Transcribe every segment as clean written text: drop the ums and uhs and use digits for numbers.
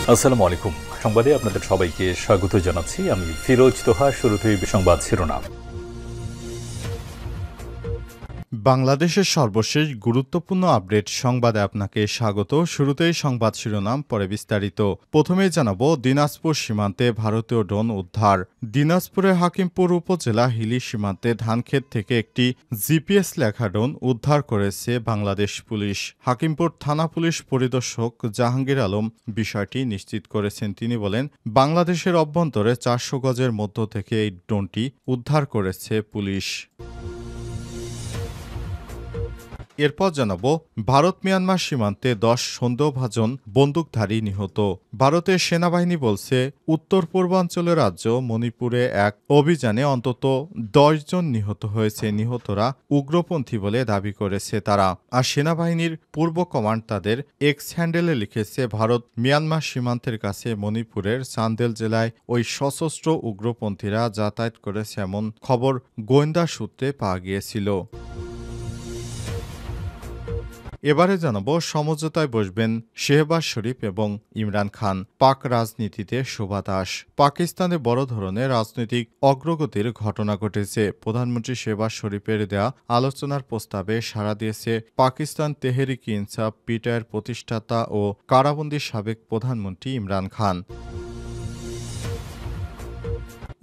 আসসালামু আলাইকুম। সংবাদে আপনাদের সবাইকে স্বাগত জানাচ্ছি। আমি ফিরোজ তোহা। শুরুতেই সংবাদ শিরোনাম। বাংলাদেশের সর্বশেষ গুরুত্বপূর্ণ আপডেট সংবাদে আপনাকে স্বাগত। শুরুতেই সংবাদ শিরোনাম, পরে বিস্তারিত। প্রথমেই জানাবো, দিনাজপুর সীমান্তে ভারতীয় ড্রোন উদ্ধার। দিনাজপুরের হাকিমপুর উপজেলা হিলি সীমান্তে ধানক্ষেত থেকে একটি জিপিএস লেখা ড্রোন উদ্ধার করেছে বাংলাদেশ পুলিশ। হাকিমপুর থানা পুলিশ পরিদর্শক জাহাঙ্গীর আলম বিষয়টি নিশ্চিত করেছেন। তিনি বলেন, বাংলাদেশের অভ্যন্তরে 400 গজের মধ্য থেকে এই ড্রোনটি উদ্ধার করেছে পুলিশ। এরপর জানাবো, ভারত মিয়ানমার সীমান্তে 10 সন্দেহভাজন বন্দুকধারী নিহত। ভারতের সেনাবাহিনী বলছে, উত্তর পূর্বাঞ্চলের রাজ্য মণিপুরে এক অভিযানে অন্তত 10 জন নিহত হয়েছে। নিহতরা উগ্রপন্থী বলে দাবি করেছে তারা। আর সেনাবাহিনীর পূর্ব কমান্ড তাদের এক্স হ্যান্ডেলে লিখেছে, ভারত মিয়ানমার সীমান্তের কাছে মণিপুরের চান্দেল জেলায় ওই সশস্ত্র উগ্রপন্থীরা যাতায়াত করেছে এমন খবর গোয়েন্দা সূত্রে পাওয়া গিয়েছিল। এবারে জানাবো, সমঝোতায় বসবেন শেহবাজ শরীফ এবং ইমরান খান। পাক রাজনীতিতে সুবাতাস। পাকিস্তানে বড় ধরনের রাজনৈতিক অগ্রগতির ঘটনা ঘটেছে। প্রধানমন্ত্রী শেহবাজ শরীফের দেয়া আলোচনার প্রস্তাবে সাড়া দিয়েছে পাকিস্তান তেহরিক ইনসাফ পিটিআইয়ের প্রতিষ্ঠাতা ও কারাবন্দী সাবেক প্রধানমন্ত্রী ইমরান খান।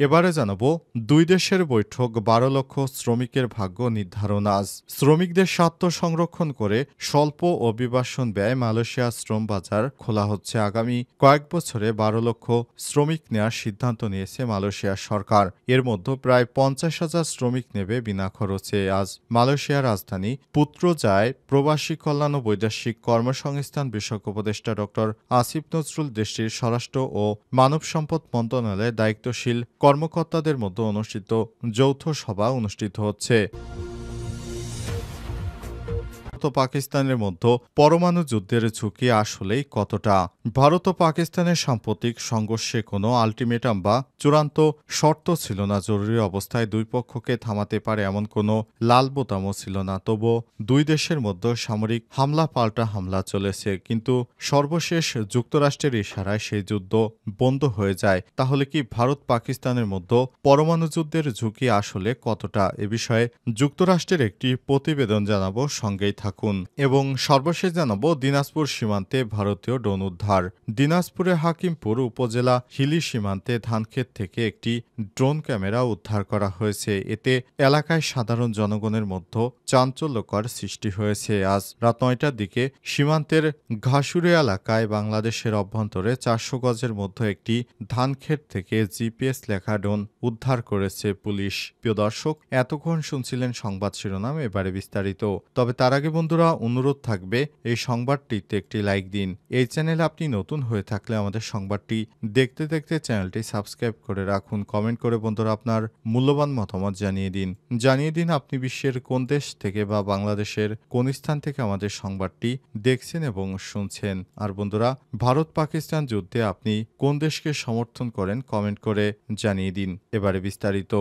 এবারে জানাবো, দুই দেশের বৈঠক, 12 লক্ষ শ্রমিকের ভাগ্য নির্ধারণ আজ। শ্রমিকদের স্বার্থ সংরক্ষণ করে স্বল্প অভিবাসন ব্যয় মালয়েশিয়া শ্রম বাজার খোলা হচ্ছে। আগামী কয়েক বছরে 12 লক্ষ শ্রমিক নেওয়ার সিদ্ধান্ত নিয়েছে মালয়েশিয়ার সরকার। এর মধ্যে প্রায় 50,000 শ্রমিক নেবে বিনা খরচে। আজ মালয়েশিয়ার রাজধানী পুত্রজায় প্রবাসী কল্যাণ ও বৈদেশিক কর্মসংস্থান বিষয়ক উপদেষ্টা ড আসিফ নজরুল দেশটির স্বরাষ্ট্র ও মানব সম্পদ মন্ত্রণালয়ের দায়িত্বশীল কর্মকর্তাদের মধ্যে অনুষ্ঠিত যৌথ সভা অনুষ্ঠিত হচ্ছে। পাকিস্তানের মধ্যে পরমাণু যুদ্ধের ঝুঁকি আসলেই কতটা? ভারত ও পাকিস্তানের সাম্প্রতিক সংঘর্ষে কোনো আলটিমেটাম বা চূড়ান্ত শর্ত ছিল না। জরুরি অবস্থায় দুই পক্ষকে থামাতে পারে এমন কোনো লাল বোতামও ছিল না। তবুও দুই দেশের মধ্যে সামরিক হামলা পাল্টা হামলা চলেছে। কিন্তু সর্বশেষ যুক্তরাষ্ট্রের ইশারায় সেই যুদ্ধ বন্ধ হয়ে যায়। তাহলে কি ভারত পাকিস্তানের মধ্যে পরমাণু যুদ্ধের ঝুঁকি আসলে কতটা? এ বিষয়ে যুক্তরাষ্ট্রের একটি প্রতিবেদন জানাবো, সঙ্গেই থাকুন। এবং সর্বশেষ জানাবো, দিনাজপুর সীমান্তে ভারতীয় ড্রোন উদ্ধার। দিনাজপুরের হাকিমপুর উপজেলা হিলি সীমান্তে ধানক্ষেত থেকে একটি ড্রোন ক্যামেরা উদ্ধার করা হয়েছে। এতে এলাকায় সাধারণ জনগণের মধ্যে চাঞ্চল্যকর সৃষ্টি হয়েছে। আজ রাত 9টার দিকে সীমান্তের ঘাসুরে এলাকায় বাংলাদেশের অভ্যন্তরে 400 গজের মধ্যে একটি ধানক্ষেত থেকে জিপিএস লেখা ড্রোন উদ্ধার করেছে পুলিশ। প্রিয় দর্শক, এতক্ষণ শুনছিলেন সংবাদ শিরোনাম, এবারে বিস্তারিত। তবে তার আগে বন্ধুরা, অনুরোধ থাকবে এই সংবাদটিতে একটি লাইক দিন। এই চ্যানেলে আপনি নতুন হয়ে থাকলে আমাদের সংবাদটি দেখতে দেখতে চ্যানেলটি সাবস্ক্রাইব করে রাখুন। কমেন্ট করে বন্ধুরা আপনার মূল্যবান মতামত জানিয়ে দিন আপনি বিশ্বের কোন দেশ থেকে বা বাংলাদেশের কোন স্থান থেকে আমাদের সংবাদটি দেখছেন এবং শুনছেন। আর বন্ধুরা, ভারত পাকিস্তান যুদ্ধে আপনি কোন দেশকে সমর্থন করেন কমেন্ট করে জানিয়ে দিন। এবারে বিস্তারিত।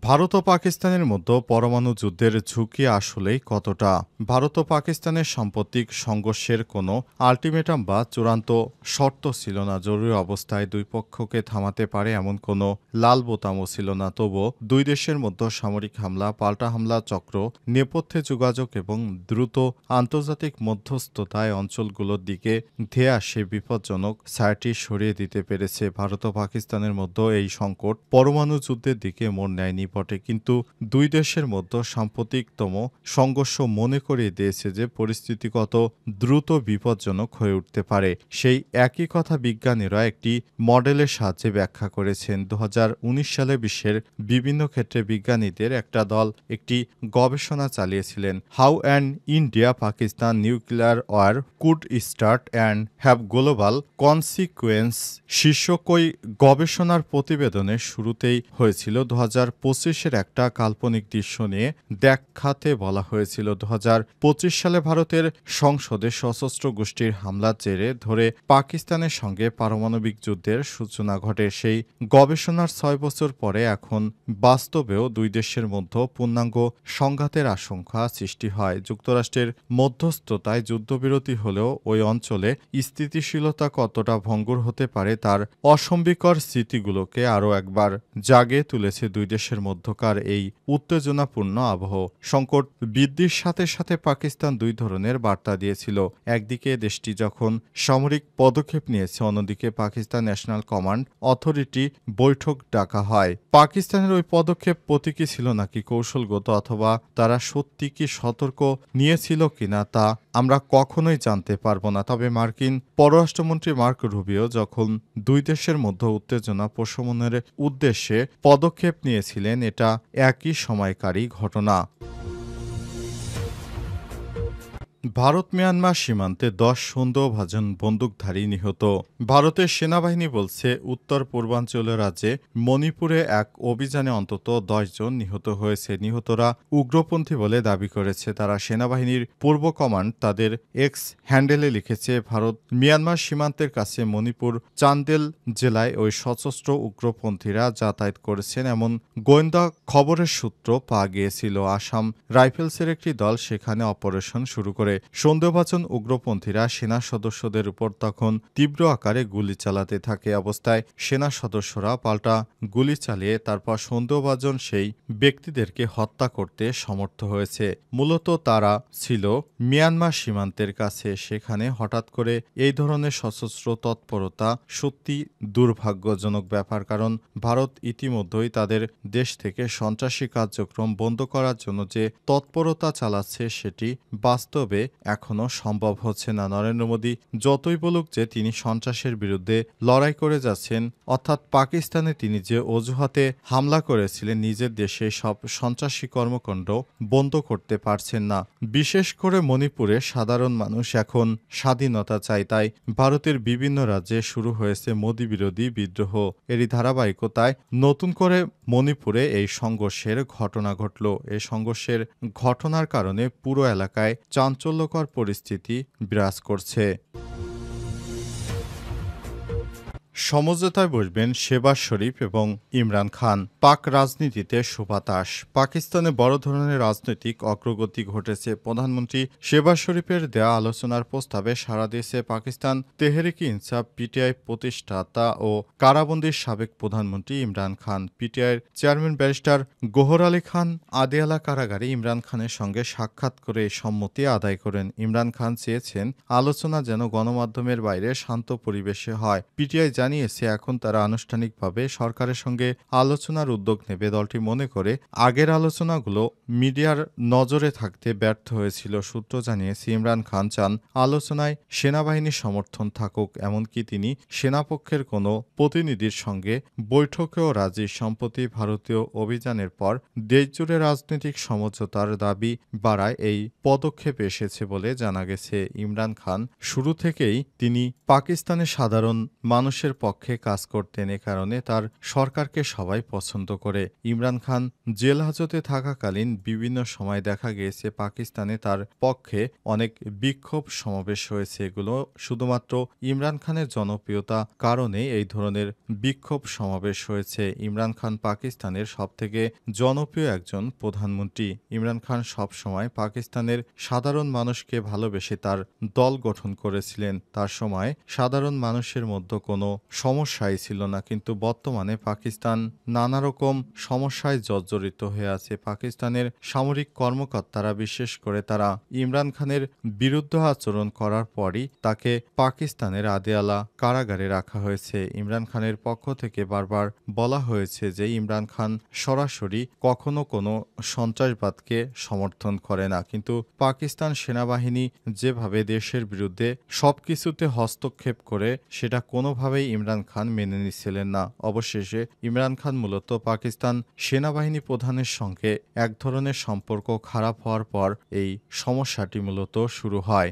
ভারত ও পাকিস্তানের মধ্যে পরমাণু যুদ্ধের ঝুঁকি আসলেই কতটা? ভারত ও পাকিস্তানের সাম্প্রতিক সংঘর্ষের কোনো আলটিমেটাম বা চূড়ান্ত শর্ত ছিল না। জরুরি অবস্থায় দুই পক্ষকে থামাতে পারে এমন কোনো লাল বোতামও ছিল না। তবুও দুই দেশের মধ্যে সামরিক হামলা পাল্টা হামলা চক্র, নেপথ্যে যোগাযোগ এবং দ্রুত আন্তর্জাতিক মধ্যস্থতায় অঞ্চলগুলোর দিকে ধেয়ে আসে বিপজ্জনক ছায়াটি সরিয়ে দিতে পেরেছে। ভারত ও পাকিস্তানের মধ্যে এই সংকট পরমাণু যুদ্ধের দিকে মোড় নেয়নি বটে, কিন্তু দুই দেশের মধ্যে সাম্প্রতিকতম সংঘর্ষ মনে করিয়ে দিয়েছে যে পরিস্থিতি কত দ্রুত বিপজ্জনক হয়ে উঠতে পারে। সেই একই কথা বিজ্ঞানীরা একটি মডেলের সাহায্যে ব্যাখ্যা করেছেন। 2019 সালে বিশ্বের বিভিন্ন ক্ষেত্রে বিজ্ঞানীদের একটা দল একটি গবেষণা চালিয়েছিলেন, how an India Pakistan nuclear war could start and have global consequence শীর্ষক ওই গবেষণার প্রতিবেদনের শুরুতেই হয়েছিল 2025-এর একটা কাল্পনিক দৃশ্য নিয়ে দেখাতে বলা হয়েছিল। 2025 সালে ভারতের সংসদে সশস্ত্র গোষ্ঠীর হামলার জেরে ধরে পাকিস্তানের সঙ্গে পারমাণবিক যুদ্ধের সূচনা ঘটে। সেই গবেষণার 6 বছর পরে এখন বাস্তবেও দুই দেশের মধ্যে পূর্ণাঙ্গ সংঘাতের আশঙ্কা সৃষ্টি হয়। যুক্তরাষ্ট্রের মধ্যস্থতায় যুদ্ধবিরতি হলেও ওই অঞ্চলে স্থিতিশীলতা কতটা ভঙ্গুর হতে পারে তার অসম্বিকর স্মৃতিগুলোকে আরও একবার জাগিয়ে তুলেছে দুই দেশের মধ্যকার এই উত্তেজনাপূর্ণ আবহ। সংকট বৃদ্ধির সাথে সাথে পাকিস্তান দুই ধরনের বার্তা দিয়েছিল। একদিকে দেশটি যখন সামরিক পদক্ষেপ নিয়েছে, অন্যদিকে পাকিস্তান ন্যাশনাল কমান্ড অথরিটি বৈঠক ডাকা হয়। পাকিস্তানের ওই পদক্ষেপ প্রতীকী ছিল নাকি কৌশলগত, অথবা তারা সত্যি কি সতর্ক নিয়েছিল কিনা তা আমরা কখনোই জানতে পারবো না। তবে মার্কিন পররাষ্ট্রমন্ত্রী মার্ক রুবিও যখন দুই দেশের মধ্যে উত্তেজনা প্রশমনের উদ্দেশ্যে পদক্ষেপ নিয়েছিলেন, এটা একই সময়কারী ঘটনা। ভারত মিয়ানমার সীমান্তে 10 সন্দেহভাজন বন্দুকধারী নিহত। ভারতের সেনাবাহিনী বলছে উত্তর পূর্বাঞ্চলীয় রাজ্যে মণিপুরে এক অভিযানে অন্তত 10 জন নিহত হয়েছে। নিহতরা উগ্রপন্থী বলে দাবি করেছে তারা। সেনাবাহিনীর পূর্ব কমান্ড তাদের এক্স হ্যান্ডেলে লিখেছে, ভারত মিয়ানমার সীমান্তের কাছে মণিপুর চান্দেল জেলায় ওই সশস্ত্র উগ্রপন্থীরা যাতায়াত করেছেন এমন গোয়েন্দা খবরের সূত্র পাওয়া গিয়েছিল। আসাম রাইফেলসের একটি দল সেখানে অপারেশন শুরু করে। সন্দেহভাজন উগ্রপন্থীরা সেনা সদস্যদের উপর তখন তীব্র আকারে গুলি চালাতে থাকে। অবস্থায় সেনা সদস্যরা পাল্টা গুলি চালিয়ে তারপর সন্দেহভাজন সেই ব্যক্তিদেরকে হত্যা করতে সমর্থ হয়েছে। মূলত তারা ছিল মিয়ানমার সীমান্তের কাছে। সেখানে হঠাৎ করে এই ধরনের সশস্ত্র তৎপরতা সত্যি দুর্ভাগ্যজনক ব্যাপার, কারণ ভারত ইতিমধ্যেই তাদের দেশ থেকে সন্ত্রাসী কার্যক্রম বন্ধ করার জন্য যে তৎপরতা চালাচ্ছে সেটি বাস্তবে এখনও সম্ভব হচ্ছে না। নরেন্দ্র মোদী যতই বলুক যে তিনি সন্ত্রাসের বিরুদ্ধে লড়াই করে যাচ্ছেন, অর্থাৎ পাকিস্তানে তিনি যে অজুহাতে হামলা করেছিলেন, নিজের দেশে সব সন্ত্রাসী কর্মকাণ্ড বন্ধ করতে পারছেন না। বিশেষ করে মণিপুরে সাধারণ মানুষ এখন স্বাধীনতা চায়। তাই ভারতের বিভিন্ন রাজ্যে শুরু হয়েছে মোদী বিরোধী বিদ্রোহ। এরই ধারাবাহিকতায় নতুন করে মণিপুরে এই সংঘর্ষের ঘটনা ঘটল। এই সংঘর্ষের ঘটনার কারণে পুরো এলাকায় চাঞ্চল্যকর পরিস্থিতি বিরাজ করছে। সমঝোতায় বসবেন শেহবাজ শরীফ এবং ইমরান খান। পাক রাজনীতিতে সুবাতাস। পাকিস্তানে বড় ধরনের রাজনৈতিক অগ্রগতি ঘটেছে। প্রধানমন্ত্রী শেহবাজ শরীফের দেয়া আলোচনার প্রস্তাবে সাড়া দিয়েছে পাকিস্তান তেহরিক ইনসাফ পিটিআই প্রতিষ্ঠাতা ও কারাবন্দীর সাবেক প্রধানমন্ত্রী ইমরান খান। পিটিআইয়ের চেয়ারম্যান ব্যারিস্টার গওহর আলী খান আদিয়ালা কারাগারে ইমরান খানের সঙ্গে সাক্ষাৎ করে সম্মতি আদায় করেন। ইমরান খান চেয়েছেন আলোচনা যেন গণমাধ্যমের বাইরে শান্ত পরিবেশে হয়। পিটিআই জানিয়েছে এখন তারা আনুষ্ঠানিকভাবে সরকারের সঙ্গে আলোচনার উদ্যোগ নেবে। দলটি মনে করে আগের আলোচনাগুলো মিডিয়ার নজরে থাকতে ব্যর্থ হয়েছিল। সূত্র জানিয়েছে ইমরান খান চান আলোচনায় সেনাবাহিনীর সমর্থন থাকুক, এমনকি তিনি সেনাপক্ষের কোনো প্রতিনিধির সঙ্গে বৈঠকেও রাজি। সম্প্রতি ভারতীয় অভিযানের পর দেশজুড়ে রাজনৈতিক সমঝোতার দাবি বাড়ায় এই পদক্ষেপ এসেছে বলে জানা গেছে। ইমরান খান শুরু থেকেই তিনি পাকিস্তানের সাধারণ মানুষের পক্ষে কাজ করতেন। এ কারণে তার সরকারকে সবাই পছন্দ করে। ইমরান খান জেল হাজতে থাকাকালীন বিভিন্ন সময় দেখা গিয়েছে পাকিস্তানে তার পক্ষে অনেক বিক্ষোভ সমাবেশ হয়েছে। এগুলো শুধুমাত্র ইমরান খানের জনপ্রিয়তা কারণে এই ধরনের বিক্ষোভ সমাবেশ হয়েছে। ইমরান খান পাকিস্তানের সবথেকে জনপ্রিয় একজন প্রধানমন্ত্রী। ইমরান খান সবসময় পাকিস্তানের সাধারণ মানুষকে ভালোবেসে তার দল গঠন করেছিলেন। তার সময় সাধারণ মানুষের মধ্যে কোনো সমস্যাই ছিল না, কিন্তু বর্তমানে পাকিস্তান নানা রকম সমস্যায় জর্জরিত হয়ে আছে। পাকিস্তানের সামরিক কর্মকর্তারা, বিশেষ করে তারা ইমরান খানের বিরুদ্ধে আচরণ করার পরই তাকে পাকিস্তানের আদিয়ালা কারাগারে রাখা হয়েছে। ইমরান খানের পক্ষ থেকে বারবার বলা হয়েছে যে ইমরান খান সরাসরি কখনো কোনো সন্ত্রাসবাদকে সমর্থন করে না, কিন্তু পাকিস্তান সেনাবাহিনী যেভাবে দেশের বিরুদ্ধে সবকিছুতে হস্তক্ষেপ করে সেটা কোনোভাবেই ইমরান খান মেনে নিচ্ছিলেন না। অবশেষে ইমরান খান মূলত পাকিস্তান সেনাবাহিনী প্রধানের সঙ্গে এক ধরনের সম্পর্ক খারাপ হওয়ার পর এই সমস্যাটি মূলত শুরু হয়।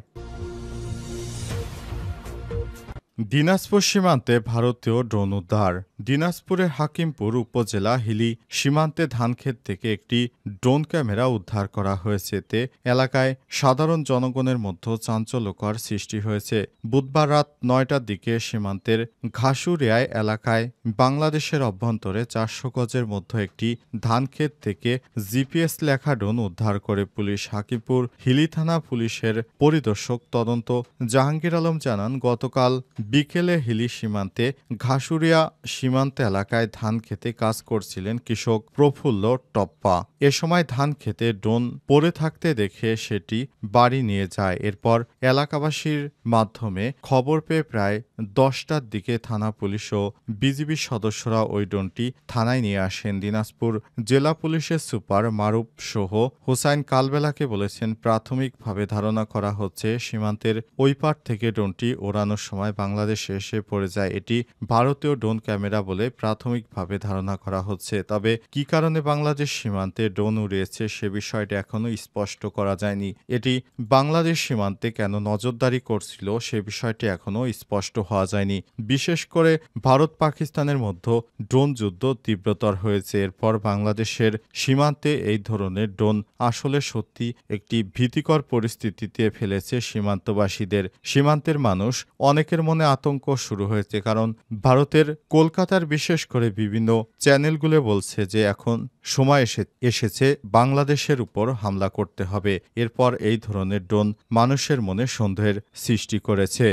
দিনাজপুর সীমান্তে ভারতীয় ড্রোন উদ্ধার। দিনাজপুরের হাকিমপুর উপজেলা হিলি সীমান্তে ধানক্ষেত থেকে একটি ড্রোন ক্যামেরা উদ্ধার করা হয়েছে। এতে এলাকায় সাধারণ জনগণের মধ্যে চাঞ্চল্যকর সৃষ্টি হয়েছে। বুধবার রাত ৯টার দিকে সীমান্তের ঘাসুরিয়ায় এলাকায় বাংলাদেশের অভ্যন্তরে ৪০০ গজের মধ্যে একটি ধানক্ষেত থেকে জিপিএস লেখা ড্রোন উদ্ধার করে পুলিশ। হাকিমপুর হিলি থানা পুলিশের পরিদর্শক তদন্ত জাহাঙ্গীর আলম জানান, গতকাল বিকেলে হিলি সীমান্তে ঘাসুরিয়া সীমান্ত এলাকায় ধান খেতে কাজ করছিলেন কৃষক প্রফুল্ল টপ্পা। এ সময় ধান খেতে ড্রোন পড়ে থাকতে দেখে সেটি বাড়ি নিয়ে যায়। এরপর এলাকাবাসীর মাধ্যমে খবর পেয়ে প্রায় 10টার দিকে থানা পুলিশ ও বিজিবি সদস্যরা ওই ড্রোনটি থানায় নিয়ে আসেন। দিনাজপুর জেলা পুলিশের সুপার মারুফ সহ হোসাইন কালবেলাকে বলেছেন, প্রাথমিকভাবে ধারণা করা হচ্ছে সীমান্তের ওই পার থেকে ড্রোনটি ওড়ানোর সময় বাংলাদেশে এসে পড়ে যায়। এটি ভারতীয় ড্রোন ক্যামেরা বলে প্রাথমিকভাবে ধারণা করা হচ্ছে। তবে কী কারণে বাংলাদেশ সীমান্তে ড্রোন উড়িয়েছে সে বিষয়টি এখনও স্পষ্ট করা যায়নি। এটি বাংলাদেশ সীমান্তে কেন নজরদারি করছিল সে বিষয়টি এখনও স্পষ্ট হওয়া যায়নি। বিশেষ করে ভারত পাকিস্তানের মধ্যে ড্রোন যুদ্ধ তীব্রতর হয়েছে। এরপর বাংলাদেশের সীমান্তে এই ধরনের ড্রোন আসলে সত্যি একটি ভীতিকর পরিস্থিতিতে ফেলেছে সীমান্তবাসীদের। সীমান্তের মানুষ অনেকের মনে আতঙ্ক শুরু হয়েছে, কারণ ভারতের কলকাতার বিশেষ করে বিভিন্ন চ্যানেলগুলো বলছে যে এখন সময় এসেছে বাংলাদেশের উপর হামলা করতে হবে। এরপর এই ধরনের ড্রোন মানুষের মনে সন্দেহের সৃষ্টি করেছে।